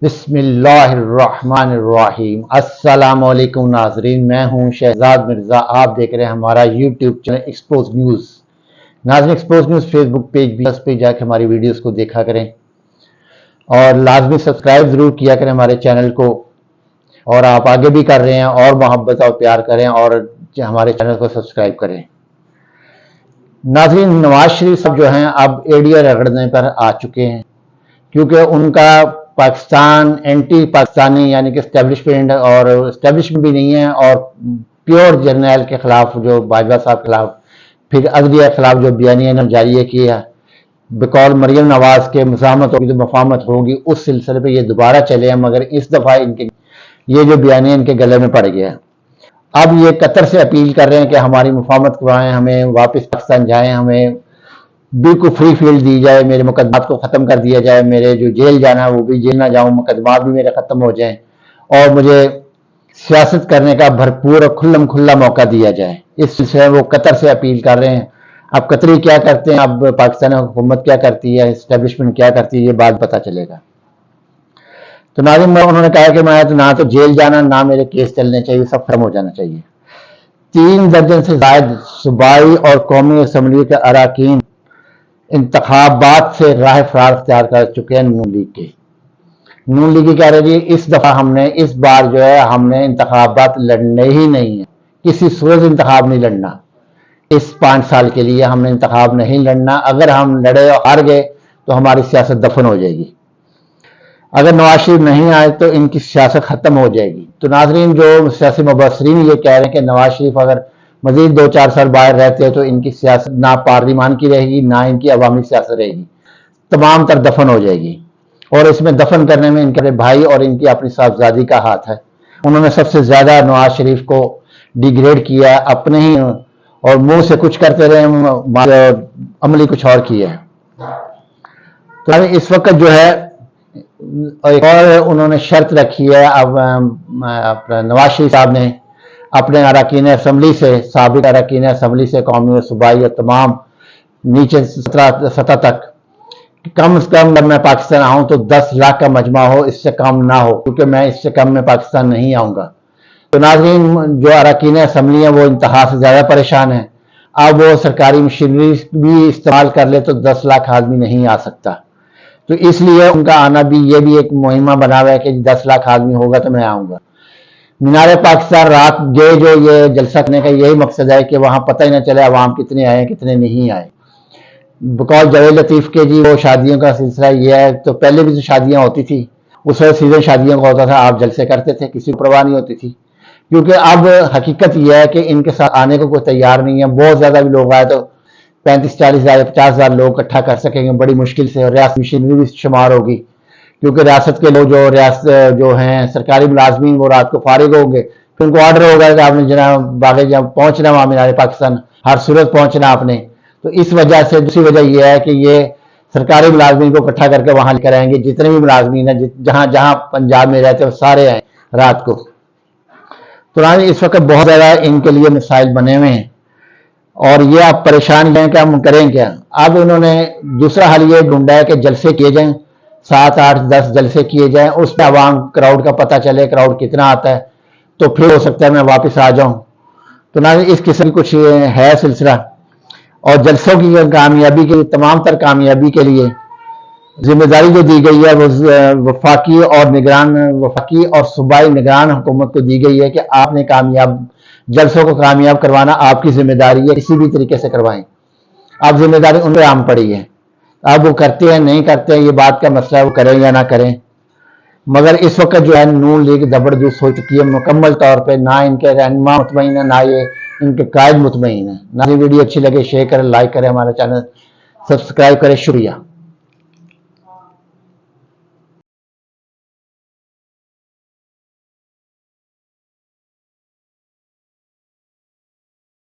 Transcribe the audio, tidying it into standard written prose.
बिस्मिल्लाहिर्रहमानिर्रहीम। अस्सलामुअलैकुम नाजरीन, मैं हूं शहजाद मिर्जा। आप देख रहे हैं हमारा यूट्यूब चैनल एक्सपोज न्यूज़। नाजरीन, एक्सपोज न्यूज़ फेसबुक पेज भी, उस पे जाकर हमारी वीडियोस को देखा करें और लाजमी सब्सक्राइब ज़रूर किया करें हमारे चैनल को। और आप आगे भी कर रहे हैं और मोहब्बत और प्यार करें और हमारे चैनल को सब्सक्राइब करें। नाजरीन, नवाज शरीफ साहब जो हैं अब एडिया रगड़ने पर आ चुके हैं, क्योंकि उनका पाकिस्तान एंटी पाकिस्तानी यानी कि स्टैब्लिशमेंट और स्टैब्लिशमेंट भी नहीं है, और प्योर जर्नैल के खिलाफ जो बाजवा साहब के खिलाफ, फिर अगदिया के खिलाफ जो बयानिया जारी किया बकौल मरियम नवाज के मज़ाहमत होगी तो मफामत होगी, उस सिलसिले पे ये दोबारा चले हैं। मगर इस दफ़ा इनके ये जो बयानिया इनके गले में पड़ गया। अब ये कतर से अपील कर रहे हैं कि हमारी मुफाहमत करवाएं, हमें वापस पाकिस्तान जाएं, हमें बिल्कुल फ्री फील्ड दी जाए, मेरे मुकदमात को ख़त्म कर दिया जाए, मेरे जो जेल जाना है वो भी जेल ना जाऊं, मुकदमात भी मेरे ख़त्म हो जाएं और मुझे सियासत करने का भरपूर और खुल्लम खुल्ला मौका दिया जाए। इस सिलसिले में वो कतर से अपील कर रहे हैं। अब कतरी क्या करते हैं, अब पाकिस्तानी हुकूमत क्या करती है, इस्टेब्लिशमेंट क्या करती है, ये बात पता चलेगा। तो नाज़रीन, उन्होंने कहा कि मैं तो ना तो जेल जाना, ना मेरे केस चलने चाहिए, सब खत्म हो जाना चाहिए। 3 दर्जन से ज्यादा सूबाई और कौमी असम्बली के अरकान इंतखाबात से राह फरार अख्तियार कर चुके हैं। नून लीग की कह रही है इस दफा इस बार जो है हमने इंतखाबात लड़ने ही नहीं है, किसी सूरत इंतखाब नहीं लड़ना। इस 5 साल के लिए हमने इंतखाब नहीं लड़ना। अगर हम लड़े और हार गए तो हमारी सियासत दफन हो जाएगी। अगर नवाज शरीफ नहीं आए तो इनकी सियासत खत्म हो जाएगी। तो नाजरीन, जो सियासी मुबसरीन ये कह रहे हैं कि नवाज शरीफ अगर मजीद 2-4 साल बाहर रहते हैं तो इनकी सियासत ना पार्लिमान की रहेगी, ना इनकी अवामी सियासत रहेगी, तमाम तर दफन हो जाएगी। और इसमें दफन करने में इनके भाई और इनकी अपनी साहबजादी का हाथ है। उन्होंने सबसे ज्यादा नवाज शरीफ को डिग्रेड किया, अपने ही और मुंह से कुछ करते रहे, अमली कुछ और किया है। तो इस वक्त जो है एक और उन्होंने शर्त रखी है। अब नवाज शरीफ साहब ने अपने अरकान असम्बली से, साबिक अरकान असम्बली से, कौमी और सूबाई और तमाम नीचे सतह तक, कम से कम जब मैं पाकिस्तान आऊं तो 10 लाख का मजमा हो, इससे कम ना हो, क्योंकि मैं इससे कम में पाकिस्तान नहीं आऊंगा। तो नाज़रीन, जो अरकान असम्बली है वो इंतहा से ज्यादा परेशान है। अब वो सरकारी मशीनरी भी इस्तेमाल कर ले तो 10 लाख आदमी नहीं आ सकता। तो इसलिए उनका आना भी, ये भी एक मुहिमा बना हुआ है कि 10 लाख आदमी होगा तो मैं आऊंगा। मीनार पाकिस्तान रात गए जो ये जलसा करने का यही मकसद है कि वहां पता ही ना चले अवाम कितने आए कितने नहीं आए। बकौल जवेद लतीफ के जी, वो शादियों का सिलसिला ये है। तो पहले भी जो शादियां होती थी उस वक्त सीजन शादियों का होता था, आप जलसे करते थे, किसी को परवाह नहीं होती थी। क्योंकि अब हकीकत यह है कि इनके साथ आने को कोई तैयार नहीं है। बहुत ज्यादा भी लोग आए तो 35-40 हज़ार 50 हज़ार लोग इकट्ठा कर सकेंगे बड़ी मुश्किल से, और रियासत मशीनरी भी शुमार होगी, क्योंकि रियासत के लोग जो रियासत जो हैं सरकारी मुलाजमीन वो रात को फारिग होंगे, फिर उनको ऑर्डर होगा कि आपने जना बागे जब पहुंचना वहां मीनार पाकिस्तान हर सूरत पहुंचना आपने। तो इस वजह से दूसरी वजह यह है कि ये सरकारी मुलाजमीन को इकट्ठा करके वहां लेकर आएंगे। जितने भी मुलाजमीन है जहां जहां पंजाब में रहते हैं वो सारे आए रात को। तो इस वक्त बहुत ज्यादा इनके लिए मिसाइल बने हुए हैं और ये आप परेशान हैं कि हम करें क्या। अब उन्होंने दूसरा हल ये ढूंढा है कि जलसे किए जाएं, 7, 8, 10 जलसे किए जाएं, उस पर आवाम क्राउड का पता चले, क्राउड कितना आता है, तो फिर हो सकता है मैं वापस आ जाऊं। तो ना इस किस्म की कुछ है सिलसिला। और जलसों की कामयाबी के, तमाम तर कामयाबी के लिए जिम्मेदारी जो दी गई है वो वफाकी और सूबाई निगरान हुकूमत को दी गई है कि आपने जलसों को कामयाब करवाना आपकी जिम्मेदारी है, किसी भी तरीके से करवाएं। आप जिम्मेदारी उन पर आम पड़ी है। अब वो करते हैं नहीं करते हैं ये बात का मसला है, वो करें या ना करें। मगर इस वक्त जो है नून लीग जबरदस्त हो चुकी है मुकम्मल तौर पे। ना इनके रहनुमा मुतमईन है, ना ये इनके कायद मुतमईन है। ना ये वीडियो अच्छी लगे शेयर करें, लाइक करें, हमारा चैनल सब्सक्राइब करें। शुक्रिया।